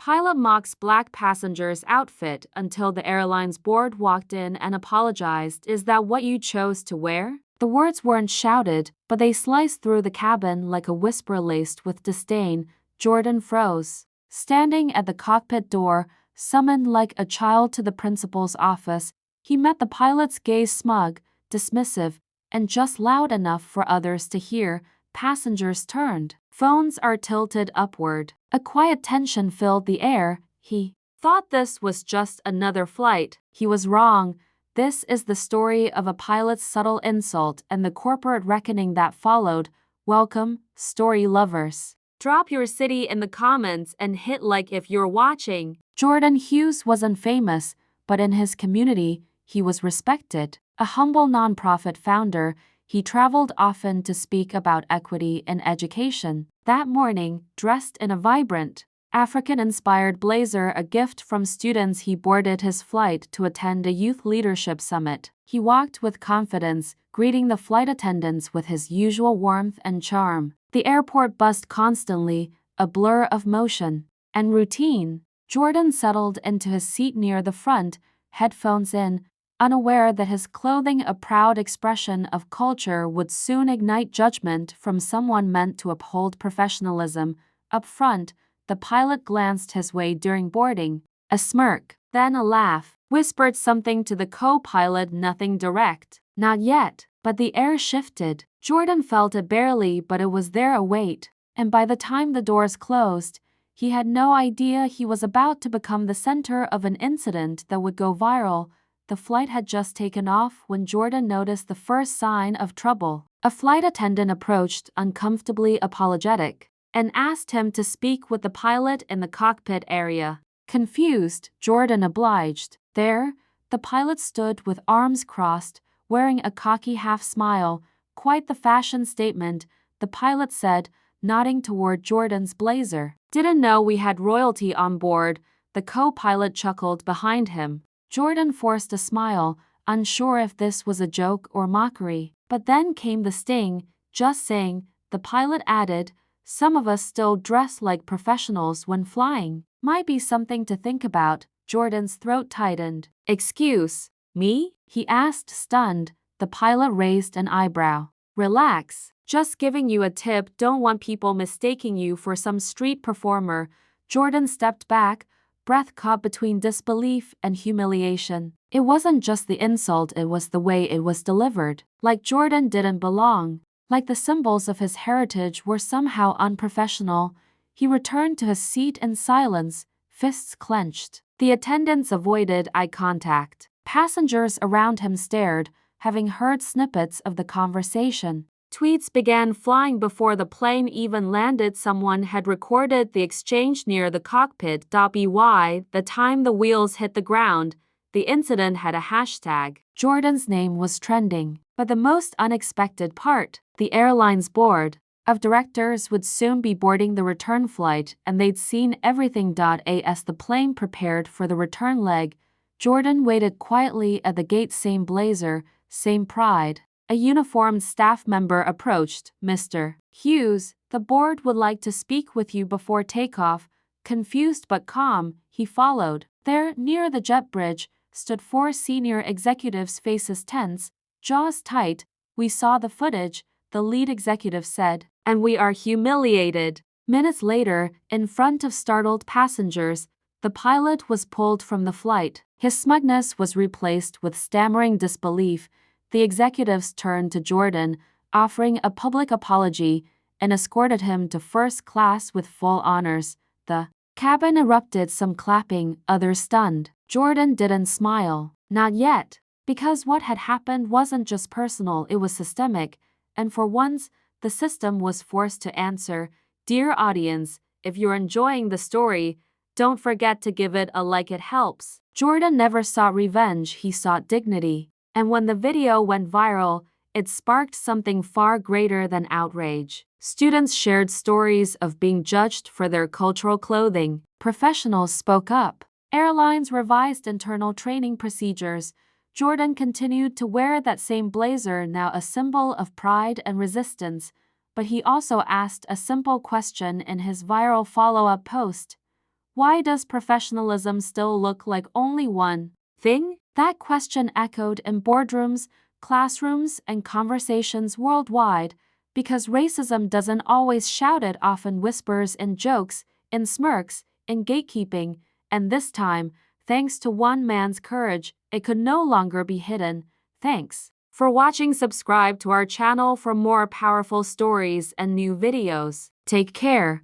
Pilot mocks black passenger's outfit until the airline's board walked in and apologized. Is that what you chose to wear? The words weren't shouted, but they sliced through the cabin like a whisper laced with disdain. Jordan froze. Standing at the cockpit door, summoned like a child to the principal's office, he met the pilot's gaze, smug, dismissive, and just loud enough for others to hear. Passengers turned. Phones are tilted upward. A quiet tension filled the air. He thought this was just another flight. He was wrong. This is the story of a pilot's subtle insult and the corporate reckoning that followed. Welcome, story lovers. Drop your city in the comments and hit like if you're watching. Jordan Hughes wasn't famous, but in his community, he was respected. A humble nonprofit founder, he traveled often to speak about equity in education. That morning, dressed in a vibrant, African-inspired blazer, a gift from students, he boarded his flight to attend a youth leadership summit. He walked with confidence, greeting the flight attendants with his usual warmth and charm. The airport buzzed constantly, a blur of motion and routine. Jordan settled into his seat near the front, headphones in, unaware that his clothing, a proud expression of culture, would soon ignite judgment from someone meant to uphold professionalism. Up front, the pilot glanced his way during boarding. A smirk, then a laugh, whispered something to the co-pilot, nothing direct. Not yet, but the air shifted. Jordan felt it barely, but it was there, a weight. And by the time the doors closed, he had no idea he was about to become the center of an incident that would go viral. The flight had just taken off when Jordan noticed the first sign of trouble. A flight attendant approached, uncomfortably apologetic, and asked him to speak with the pilot in the cockpit area. Confused, Jordan obliged. There, the pilot stood with arms crossed, wearing a cocky half-smile. Quite the fashion statement, the pilot said, nodding toward Jordan's blazer. Didn't know we had royalty on board, the co-pilot chuckled behind him. Jordan forced a smile, unsure if this was a joke or mockery. But then came the sting. Just saying, the pilot added, some of us still dress like professionals when flying. Might be something to think about. Jordan's throat tightened. Excuse me? He asked, stunned. The pilot raised an eyebrow. Relax. Just giving you a tip. Don't want people mistaking you for some street performer. Jordan stepped back, breath caught between disbelief and humiliation. It wasn't just the insult, it was the way it was delivered. Like Jordan didn't belong. Like the symbols of his heritage were somehow unprofessional. He returned to his seat in silence, fists clenched. The attendants avoided eye contact. Passengers around him stared, having heard snippets of the conversation. Tweets began flying before the plane even landed. Someone had recorded the exchange near the cockpit. By the time the wheels hit the ground, the incident had a hashtag. Jordan's name was trending. But the most unexpected part, the airline's board of directors would soon be boarding the return flight, and they'd seen everything. As the plane prepared for the return leg, Jordan waited quietly at the gate. Same blazer, same pride. A uniformed staff member approached. Mr. Hughes, the board would like to speak with you before takeoff. Confused but calm, he followed. There, near the jet bridge, stood 4 senior executives, faces tense, jaws tight. We saw the footage, the lead executive said, and we are humiliated. Minutes later, in front of startled passengers, the pilot was pulled from the flight. His smugness was replaced with stammering disbelief. The executives turned to Jordan, offering a public apology, and escorted him to first class with full honors. The cabin erupted, some clapping, others stunned. Jordan didn't smile. Not yet. Because what had happened wasn't just personal, it was systemic. And for once, the system was forced to answer. Dear audience, if you're enjoying the story, don't forget to give it a like, it helps. Jordan never sought revenge, he sought dignity. And when the video went viral, it sparked something far greater than outrage. Students shared stories of being judged for their cultural clothing. Professionals spoke up. Airlines revised internal training procedures. Jordan continued to wear that same blazer, now a symbol of pride and resistance, but he also asked a simple question in his viral follow-up post. Why does professionalism still look like only one thing? That question echoed in boardrooms, classrooms, and conversations worldwide, because racism doesn't always shout, it often whispers in jokes, in smirks, in gatekeeping, and this time, thanks to one man's courage, it could no longer be hidden. Thanks for watching. Subscribe to our channel for more powerful stories and new videos. Take care.